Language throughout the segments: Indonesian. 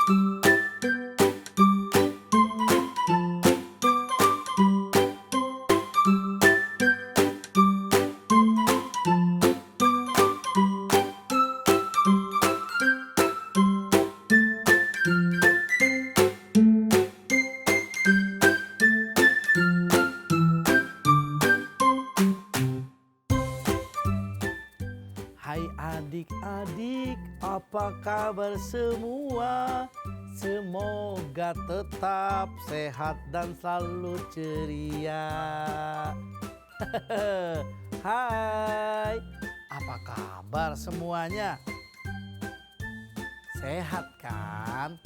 Hai adik-adik, apa kabar semua? Semoga tetap sehat dan selalu ceria. Hai, apa kabar semuanya? Sehat kan?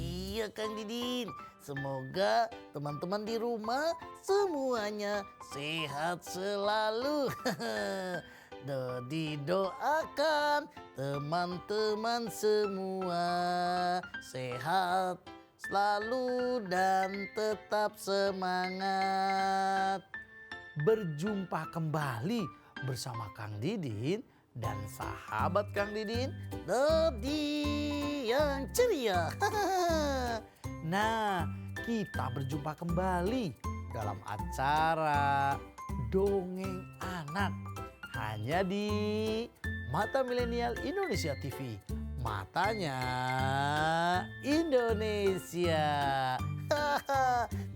Iya Kang Didin, semoga teman-teman di rumah semuanya sehat selalu. Dodi doakan teman-teman semua sehat selalu dan tetap semangat. Berjumpa kembali bersama Kang Didin dan sahabat Kang Didin, Dodi yang ceria. Nah, kita berjumpa kembali dalam acara Dongeng Anak hanya di Mata Milenial Indonesia TV. Matanya Indonesia.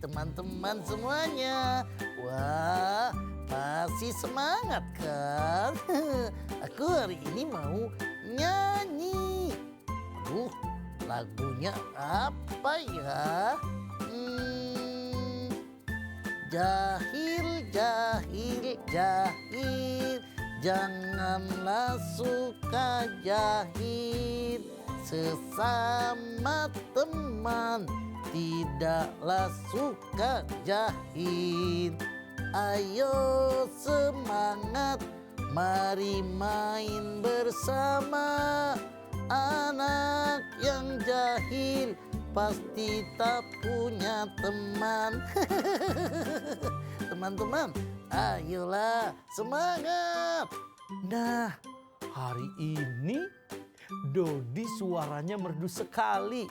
Teman-teman semuanya, wah pasti semangat kan? Aku hari ini mau nyanyi. Aduh, lagunya apa ya? Jahil, jahil, jahil, janganlah suka jahil. Sesama teman tidaklah suka jahil. Ayo semangat, mari main bersama. Anak yang jahil pasti tak punya teman. Teman-teman, ayolah semangat. Nah, hari ini Dodi suaranya merdu sekali.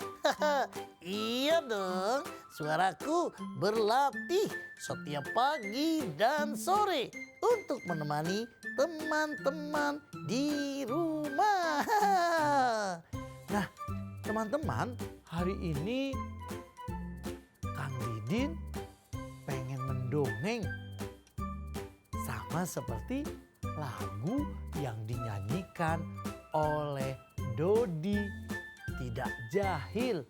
Iya dong, suaraku berlatih setiap pagi dan sore untuk menemani teman-teman di rumah. Nah, teman-teman, hari ini Kang Didin pengen mendongeng sama seperti lagu yang dinyanyikan oleh Dodi, Tidak Jahil.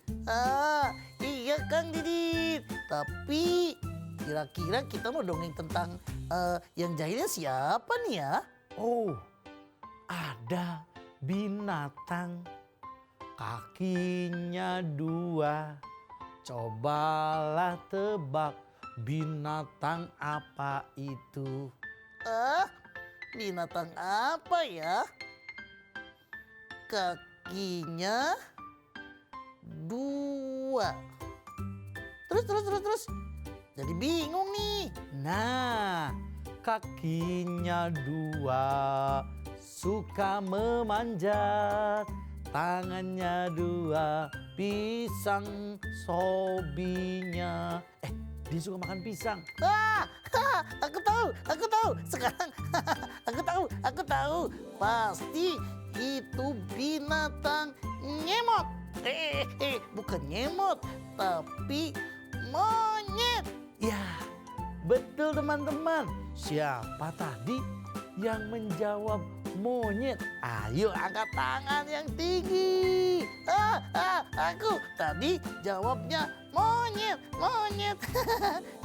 Iya Kang Didin. Tapi kira-kira kita mau dongeng tentang yang jahilnya siapa nih ya? Oh, ada binatang kakinya dua. Cobalah tebak binatang apa itu? Binatang apa ya? Kakinya dua. Terus. Jadi bingung nih. Nah, kakinya dua, suka memanjat, tangannya dua, pisang sobinya. Dia suka makan pisang. Aku tahu. Sekarang aku tahu. Pasti itu binatang nyemot. Bukan nyemot, tapi monyet. Ya, betul teman-teman. Siapa tadi yang menjawab monyet? Ayo angkat tangan yang tinggi. Aku tadi jawabnya monyet.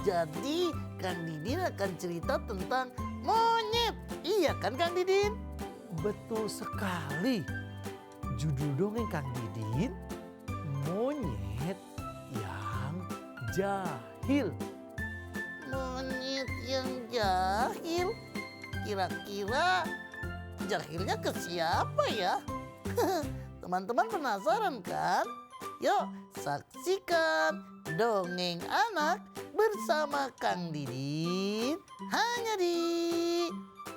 Jadi Kang Didin akan cerita tentang monyet. Iya kan Kang Didin? Betul sekali. Judul dongeng Kang Didin, Monyet yang Jahil. Monyet yang jahil? Kira-kira jahilnya ke siapa ya? Teman-teman penasaran kan? Yuk saksikan Dongeng Anak bersama Kang Didin hanya di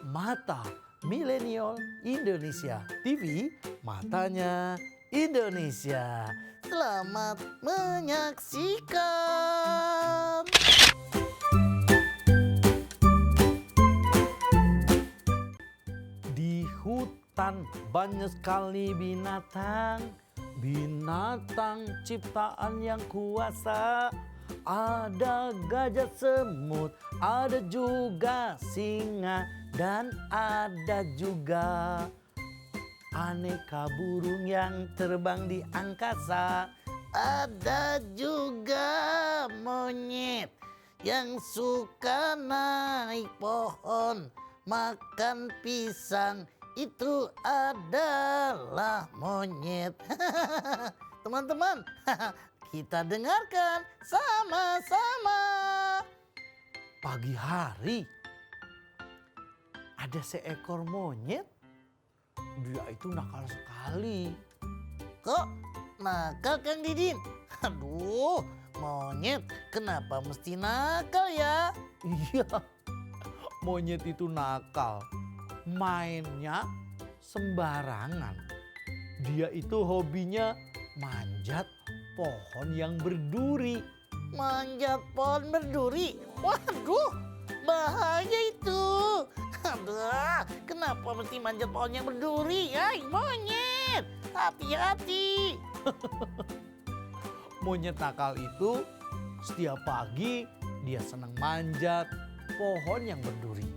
Mata Milenial Indonesia TV, matanya Indonesia. Selamat menyaksikan. Di hutan banyak sekali binatang, binatang ciptaan yang kuasa. Ada gajah semut, ada juga singa, dan ada juga aneka burung yang terbang di angkasa. Ada juga monyet yang suka naik pohon, makan pisang. Itu adalah monyet. Teman-teman, kita dengarkan sama-sama. Pagi hari ada seekor monyet. Dia itu nakal sekali. Kok nakal Kang Didin? Aduh, monyet kenapa mesti nakal ya? Iya, monyet itu nakal. Mainnya sembarangan. Dia itu hobinya manjat pohon yang berduri. Manjat pohon berduri? Waduh, bahaya itu. Aduh, kenapa mesti manjat pohon yang berduri? Hai monyet, hati-hati. Monyet nakal itu setiap pagi dia senang manjat pohon yang berduri.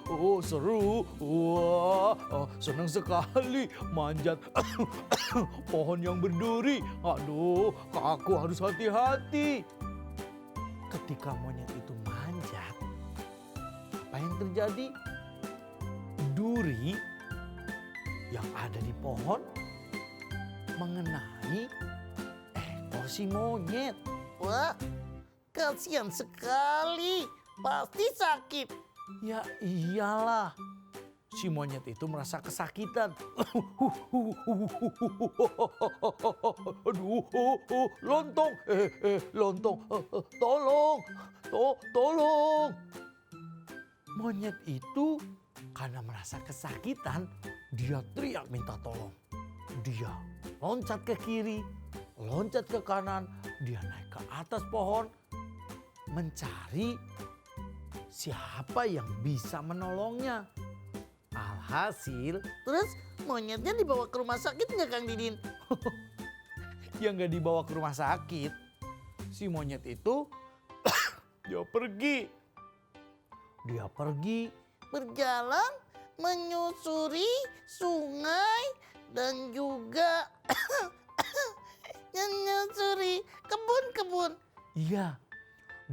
Aku seru, wah senang sekali manjat pohon yang berduri. Aduh, aku harus hati-hati. Ketika monyet itu manjat, apa yang terjadi? Duri yang ada di pohon mengenai ekor si monyet. Wah, kasihan sekali. Pasti sakit. Ya iyalah, si monyet itu merasa kesakitan. Aduh, lontong, lontong, tolong, tolong. Monyet itu karena merasa kesakitan, dia teriak minta tolong. Dia loncat ke kiri, loncat ke kanan, dia naik ke atas pohon, mencari siapa yang bisa menolongnya. Alhasil, Terus monyetnya dibawa ke rumah sakit nggak Kang Didin? yang gak dibawa ke rumah sakit, si monyet itu dia pergi. Dia pergi Berjalan menyusuri sungai dan juga menyusuri kebun-kebun. Iya,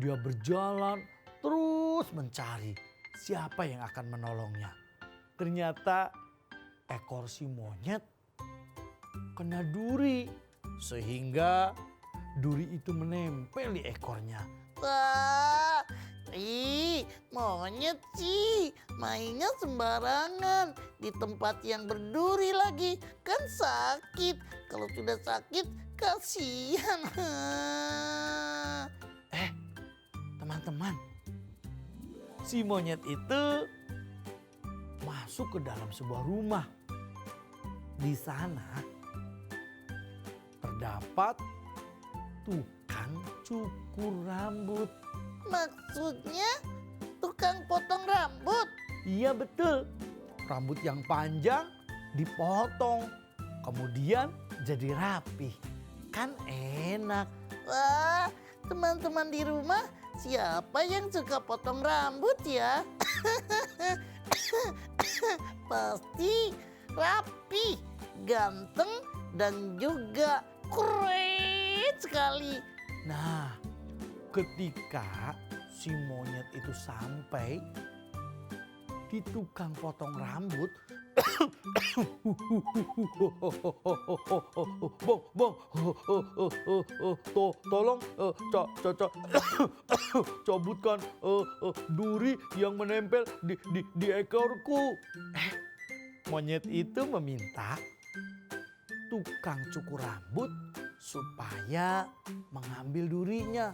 dia berjalan terus mencari siapa yang akan menolongnya. Ternyata ekor si monyet kena duri sehingga duri itu menempel di ekornya. Wah, monyet sih mainnya sembarangan di tempat yang berduri lagi. Kan sakit. Kalau sudah sakit kasihan. Teman-teman, si monyet itu masuk ke dalam sebuah rumah. Di sana terdapat tukang cukur rambut. Maksudnya tukang potong rambut? Iya betul, rambut yang panjang dipotong, kemudian jadi rapi. Kan enak. Wah, teman-teman di rumah siapa yang suka potong rambut ya? Pasti rapi, ganteng, dan juga keren sekali. Nah, ketika si monyet itu sampai di tukang potong rambut, bang, tolong cabutkan duri yang menempel di ekorku. Monyet itu meminta tukang cukur rambut supaya mengambil durinya.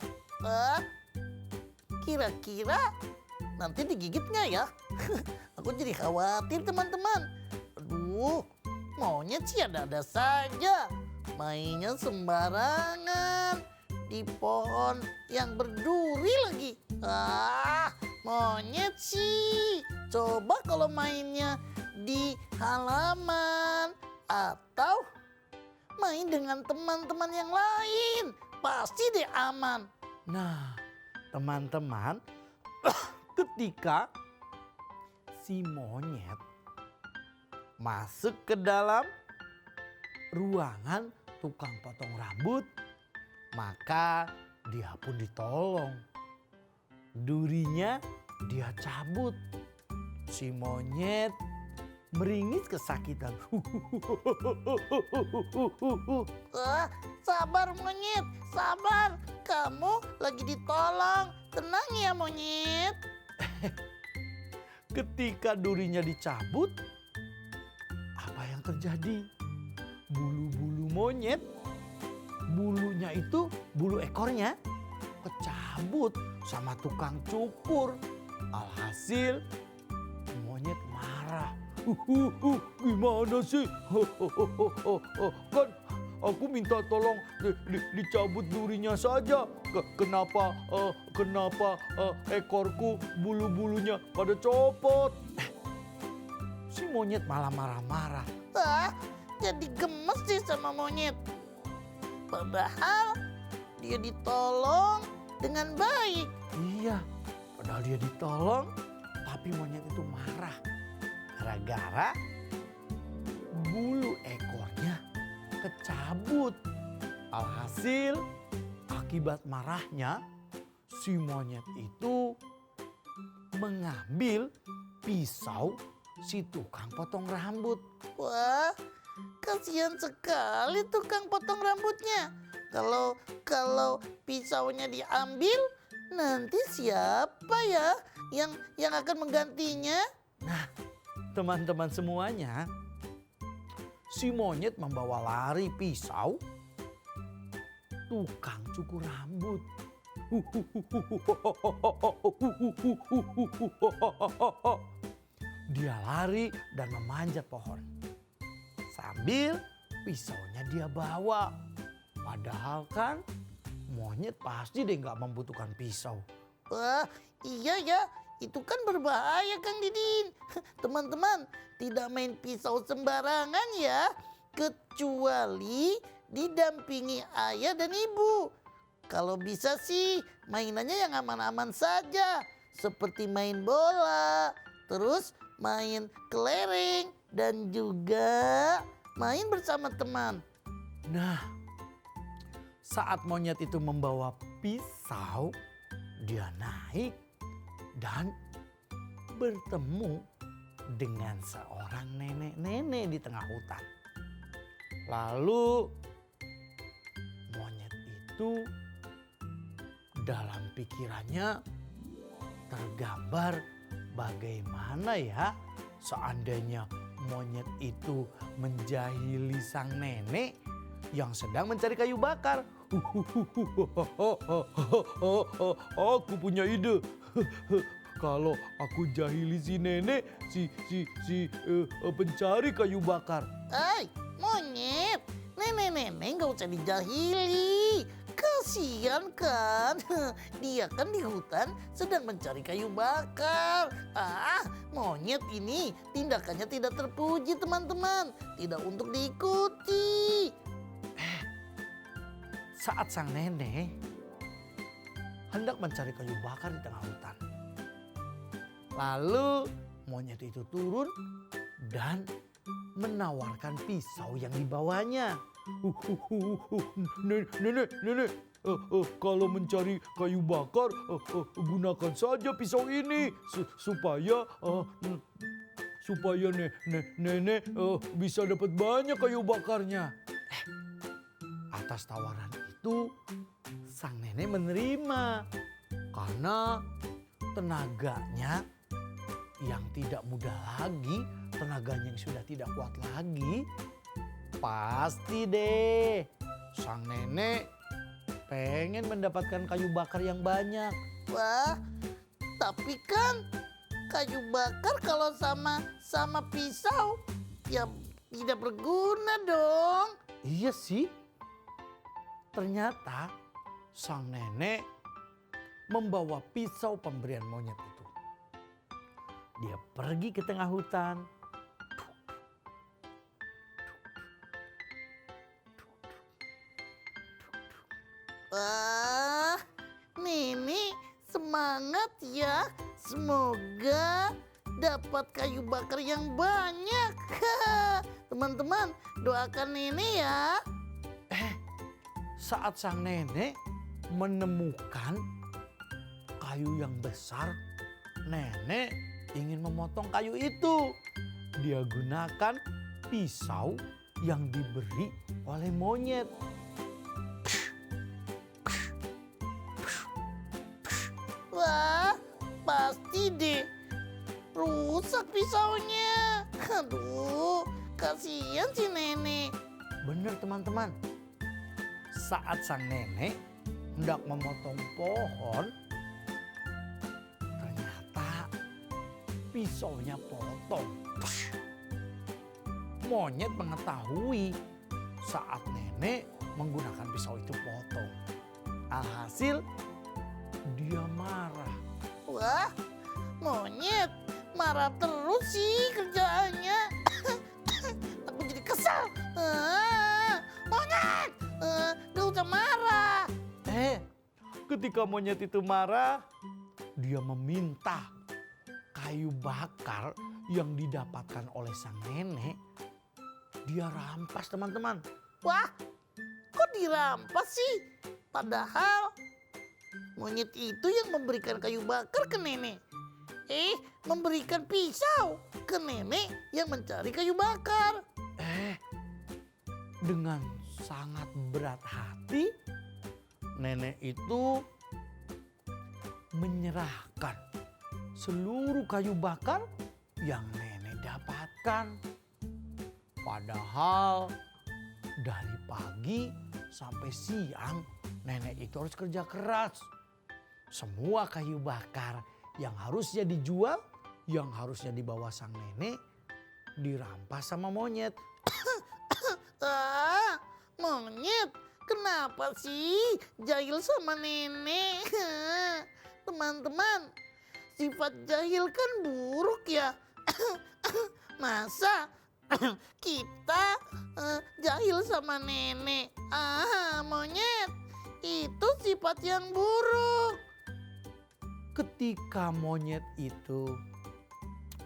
Kira-kira nanti digigit nggak ya? Aku jadi khawatir teman-teman. Aduh, monyet sih ada-ada saja. Mainnya sembarangan. Di pohon yang berduri lagi. Monyet sih. Coba kalau mainnya di halaman. Atau main dengan teman-teman yang lain. Pasti deh aman. Nah, teman-teman, ketika si monyet masuk ke dalam ruangan tukang potong rambut, maka dia pun ditolong. Durinya dia cabut. Si monyet meringis kesakitan. Sabar monyet, sabar. Kamu lagi ditolong. Tenang ya monyet. Ketika durinya dicabut, apa yang terjadi? Bulu-bulu monyet, bulunya itu, bulu ekornya kecabut sama tukang cukur. Alhasil monyet marah. Gimana sih? Kan aku minta tolong dicabut durinya saja. Kenapa ekorku bulu-bulunya pada copot? Si monyet malah marah-marah. Jadi gemes sih sama monyet. Padahal dia ditolong dengan baik. Iya, padahal dia ditolong, tapi monyet itu marah. Gara-gara bulu ekornya kecabut. Alhasil akibat marahnya si monyet itu mengambil pisau si tukang potong rambut. Wah, kasihan sekali tukang potong rambutnya. Kalau pisaunya diambil, nanti siapa ya yang akan menggantinya? Nah, teman-teman semuanya, si monyet membawa lari pisau tukang cukur rambut. Dia lari dan memanjat pohon. Sambil pisaunya dia bawa. Padahal kan monyet pasti deh nggak membutuhkan pisau. Wah, iya ya. Itu kan berbahaya Kang Didin. Teman-teman, tidak main pisau sembarangan ya. Kecuali didampingi ayah dan ibu. Kalau bisa sih mainannya yang aman-aman saja. Seperti main bola, terus main kelereng, dan juga main bersama teman. Nah, saat monyet itu membawa pisau, dia naik dan bertemu dengan seorang nenek-nenek di tengah hutan. Lalu monyet itu dalam pikirannya tergambar bagaimana ya seandainya monyet itu menjahili sang nenek yang sedang mencari kayu bakar. Aku punya ide. Kalau aku jahili si nenek, si pencari kayu bakar. Monyet, nenek-nenek gak usah dijahili. Kasian kan, dia kan di hutan sedang mencari kayu bakar. Monyet ini tindakannya tidak terpuji teman-teman. Tidak untuk diikuti. Saat sang nenek hendak mencari kayu bakar di tengah hutan. Lalu monyet itu turun dan menawarkan pisau yang dibawanya. Nenek, kalau mencari kayu bakar gunakan saja pisau ini supaya nenek bisa dapat banyak kayu bakarnya. Atas tawaran itu sang nenek menerima karena tenaganya yang tidak muda lagi, tenaganya yang sudah tidak kuat lagi. Pasti deh sang nenek pengen mendapatkan kayu bakar yang banyak. Wah, tapi kan kayu bakar kalau sama pisau ya tidak berguna dong. Iya sih. Ternyata sang nenek membawa pisau pemberian monyet itu. Dia pergi ke tengah hutan. Wah, Nenek semangat ya. Semoga dapat kayu bakar yang banyak. Teman-teman, doakan Nenek ya. Saat sang nenek menemukan kayu yang besar, nenek ingin memotong kayu itu. Dia gunakan pisau yang diberi oleh monyet. Wah, pasti deh rusak pisaunya. Aduh, kasihan si Nenek. Benar teman-teman. Saat sang nenek hendak memotong pohon, ternyata pisaunya potong. Monyet mengetahui saat nenek menggunakan pisau itu potong. Alhasil dia marah. Wah, monyet marah terus sih kerjaannya. Aku jadi kesal. Monyet, gak usah marah. Ketika monyet itu marah, dia meminta kayu bakar yang didapatkan oleh sang nenek. Dia rampas teman-teman. Wah, kok dirampas sih? Padahal monyet itu yang memberikan kayu bakar ke nenek. Memberikan pisau ke nenek yang mencari kayu bakar. Dengan sangat berat hati, nenek itu menyerahkan seluruh kayu bakar yang nenek dapatkan. Padahal dari pagi sampai siang nenek itu harus kerja keras. Semua kayu bakar yang harusnya dijual, yang harusnya dibawa sang nenek, dirampas sama monyet. Monyet, kenapa sih jahil sama nenek? Teman-teman, sifat jahil kan buruk ya. Masa kita jahil sama nenek? Monyet, itu sifat yang buruk. Ketika monyet itu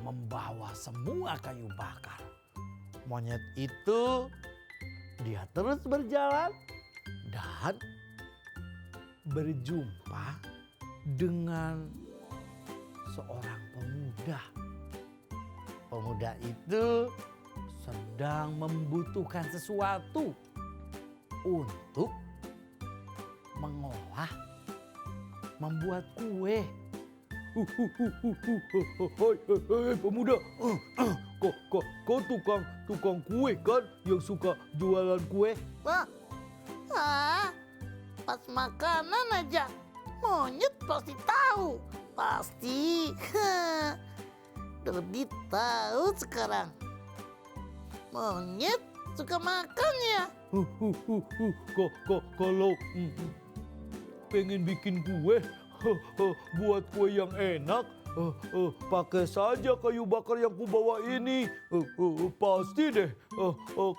membawa semua kayu bakar, monyet itu dia terus berjalan dan berjumpa dengan seorang pemuda. Pemuda itu sedang membutuhkan sesuatu untuk membuat kue. Hei pemuda, kau tukang kue kan yang suka jualan kue? Pas makanan aja, monyet pasti tahu. Pasti. Lebih tahu sekarang. Monyet suka makan ya? Kalau pengen bikin kue, buat kue yang enak, pakai saja kayu bakar yang kubawa ini. Pasti deh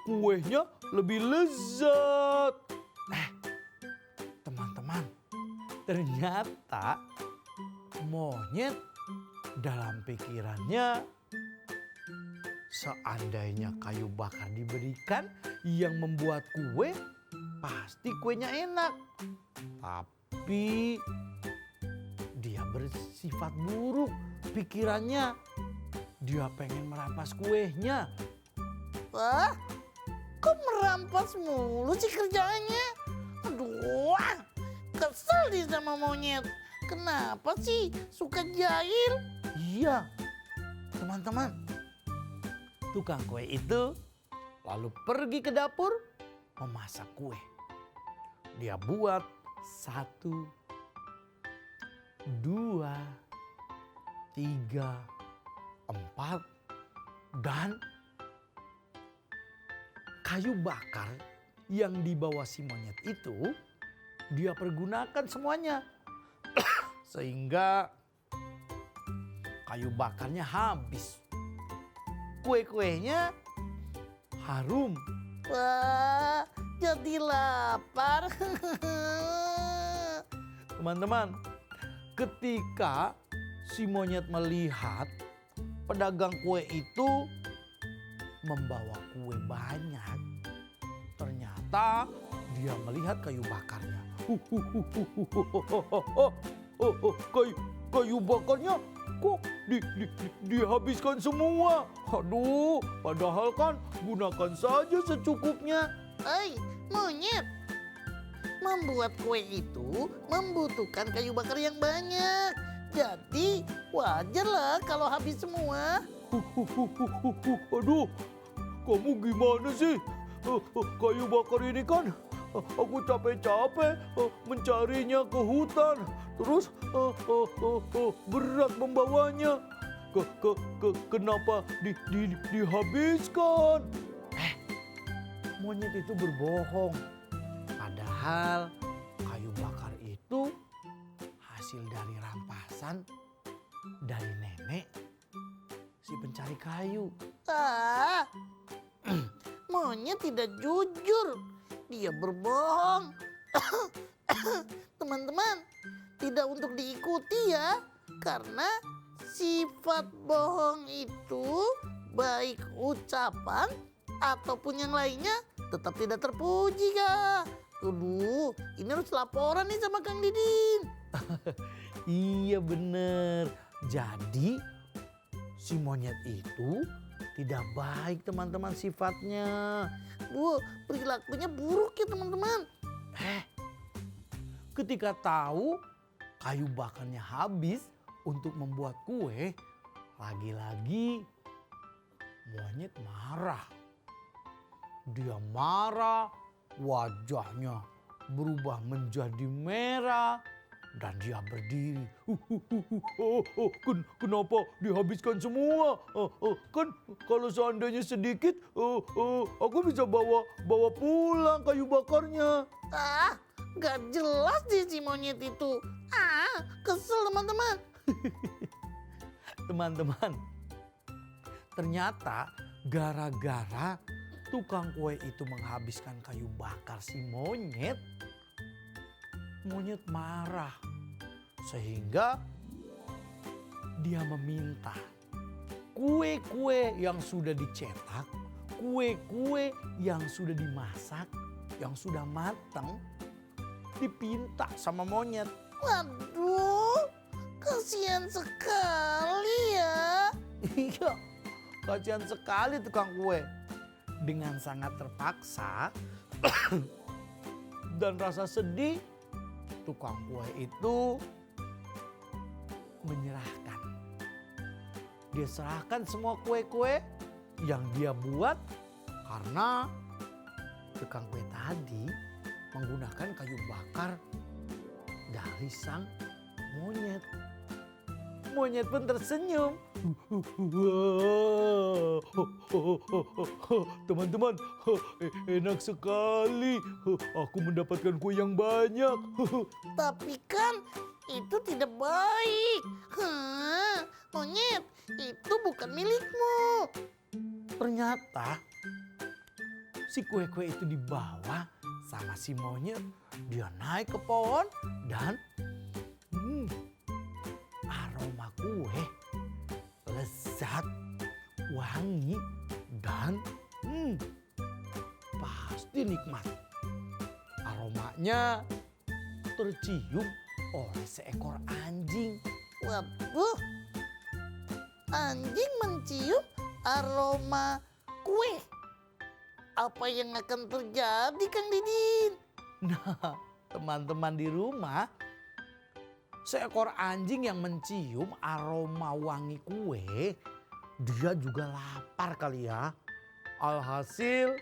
kuenya lebih lezat. Teman-teman, ternyata monyet dalam pikirannya, seandainya kayu bakar diberikan yang membuat kue, pasti kuenya enak. Tapi dia bersifat buruk pikirannya. Dia pengen merampas kuenya. Wah, kok merampas mulu sih kerjaannya? Aduh, kesel nih sama monyet. Kenapa sih suka jahil? Iya, teman-teman. Tukang kue itu lalu pergi ke dapur memasak kue. Dia buat 1, 2, 3, 4, dan kayu bakar yang dibawa si monyet itu dia pergunakan semuanya. Sehingga kayu bakarnya habis. Kue-kuenya harum. Wah, jadi lapar. Teman-teman, ketika si monyet melihat pedagang kue itu membawa kue banyak, ternyata dia melihat kayu bakarnya. Kayu bakarnya kok dihabiskan semua. Aduh, padahal kan gunakan saja secukupnya. Hai, monyet. Membuat kue itu membutuhkan kayu bakar yang banyak. Jadi wajarlah kalau habis semua. Aduh, kamu gimana sih? Kayu bakar ini kan aku capek-capek mencarinya ke hutan. Terus berat membawanya. Kenapa dihabiskan? Monyet itu berbohong. Padahal kayu bakar itu hasil dari rampasan dari nenek si pencari kayu. Monyet tidak jujur. Dia berbohong. Teman-teman, tidak untuk diikuti ya. Karena sifat bohong itu baik ucapan ataupun yang lainnya tetap tidak terpuji ya. Aduh, ini harus laporan nih sama Kang Didin. Iya bener. Jadi si monyet itu tidak baik teman-teman sifatnya. Perilakunya buruk ya teman-teman. Ketika tahu kayu bakarnya habis untuk membuat kue, lagi-lagi monyet marah. Dia marah, wajahnya berubah menjadi merah. Dan dia berdiri. Kenapa dihabiskan semua? Kan kalau seandainya sedikit, aku bisa bawa pulang kayu bakarnya. Gak jelas deh si monyet itu. Kesel teman-teman. Teman-teman, ternyata gara-gara tukang kue itu menghabiskan kayu bakar si monyet, monyet marah. Sehingga dia meminta kue-kue yang sudah dicetak, kue-kue yang sudah dimasak, yang sudah matang, dipinta sama monyet. Waduh, kasihan sekali ya. Iya, kasihan sekali tukang kue. Dengan sangat terpaksa dan rasa sedih, tukang kue itu menyerahkan. Dia serahkan semua kue-kue yang dia buat karena tukang kue tadi menggunakan kayu bakar dari sang monyet. Monyet pun tersenyum. Teman-teman, enak sekali. Aku mendapatkan kue yang banyak. Tapi kan itu tidak baik. Monyet, itu bukan milikmu. Ternyata si kue-kue itu dibawa sama si monyet. Dia naik ke pohon dan aroma kue lezat, wangi, dan pasti nikmat. Aromanya tercium oleh seekor anjing. Waduh, anjing mencium aroma kue. Apa yang akan terjadi, Kang Didin? Nah, teman-teman di rumah, seekor anjing yang mencium aroma wangi kue, dia juga lapar kali ya. Alhasil,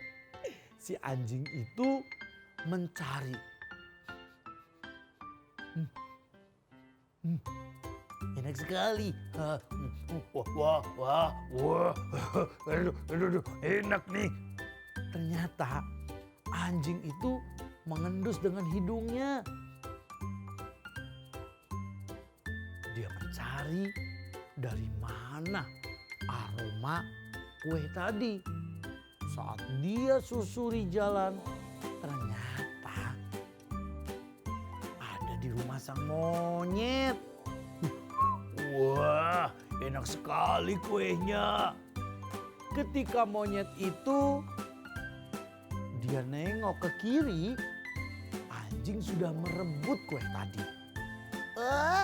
si anjing itu mencari. Enak sekali. Wah, aduh, enak nih. Ternyata anjing itu mengendus dengan hidungnya. Dia mencari dari mana aroma kue tadi. Saat dia susuri jalan, ternyata ada di rumah sang monyet. Wah, enak sekali kuenya. Ketika monyet itu dia nengok ke kiri, anjing sudah merebut kue tadi. Wah,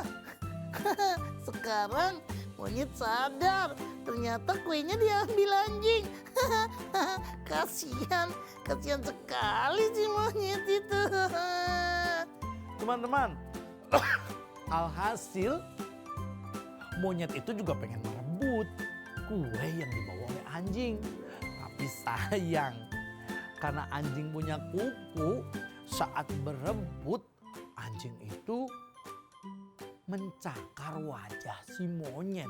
sekarang monyet sadar ternyata kuenya diambil anjing. Kasihan sekali si monyet itu. Teman-teman, alhasil monyet itu juga pengen merebut kue yang dibawa oleh anjing. Tapi sayang, karena anjing punya kuku, saat berebut anjing itu mencakar wajah si monyet.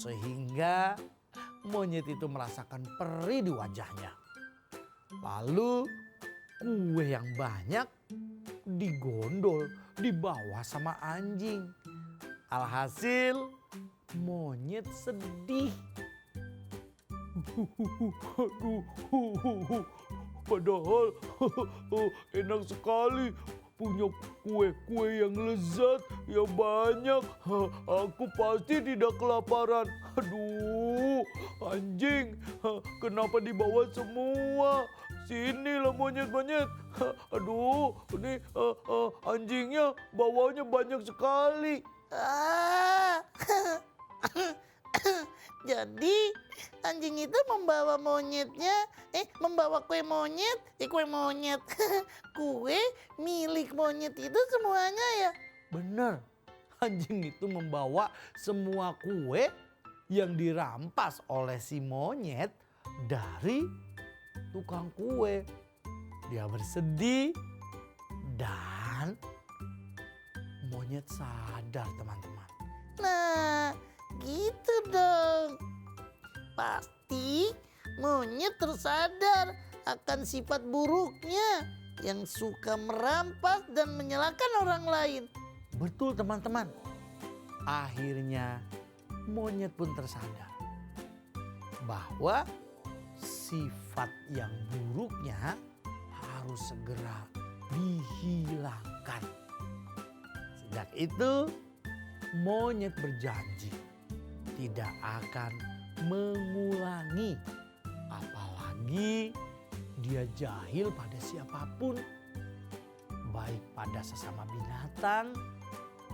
Sehingga monyet itu merasakan perih di wajahnya. Lalu kue yang banyak digondol, dibawa sama anjing. Alhasil monyet sedih. Padahal enak sekali punya kue-kue yang lezat, yang banyak. Aku pasti tidak kelaparan. Aduh, anjing, kenapa dibawa semua? Sinilah monyet-monyet. Aduh, ini anjingnya bawanya banyak sekali. Ah. Jadi anjing itu membawa membawa kue monyet, kue milik monyet itu semuanya ya? Bener, anjing itu membawa semua kue yang dirampas oleh si monyet dari tukang kue. Dia bersedih dan monyet sadar, teman-teman. Nah, gitu dong. Pasti monyet tersadar akan sifat buruknya yang suka merampas dan menyalahkan orang lain. Betul, teman-teman. Akhirnya monyet pun tersadar bahwa sifat yang buruknya harus segera dihilangkan. Sejak itu monyet berjanji tidak akan mengulangi, apalagi dia jahil pada siapapun, baik pada sesama binatang,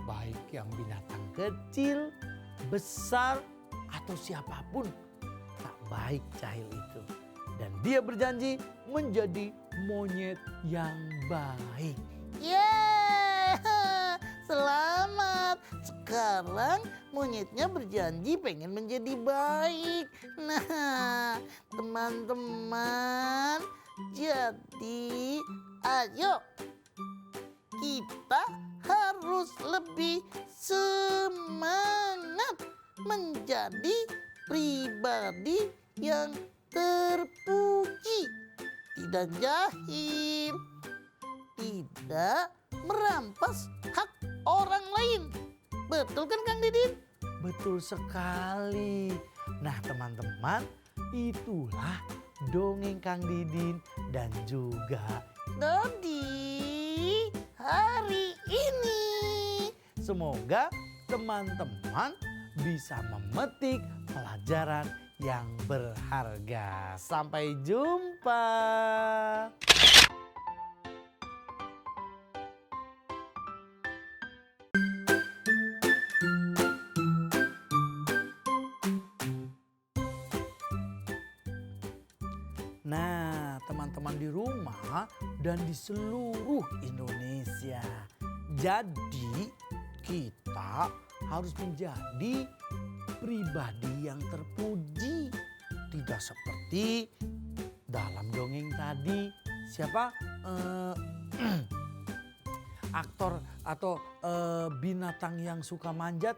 baik yang binatang kecil, besar, atau siapapun. Tak baik jahil itu. Dan dia berjanji menjadi monyet yang baik. Yeay, selamat. Sekarang monyetnya berjanji pengen menjadi baik. Nah, teman-teman, jadi ayo kita harus lebih semangat menjadi pribadi yang terpuji, tidak jahil, tidak merampas hak orang lain. Betul kan Kang Didin? Betul sekali. Nah, teman-teman, itulah dongeng Kang Didin dan juga Dodi hari ini. semoga teman-teman bisa memetik pelajaran yang berharga. Sampai jumpa. Nah, teman-teman di rumah dan di seluruh Indonesia. Jadi, kita harus menjadi pribadi yang terpuji. Tidak seperti dalam dongeng tadi. Siapa? Aktor atau binatang yang suka manjat.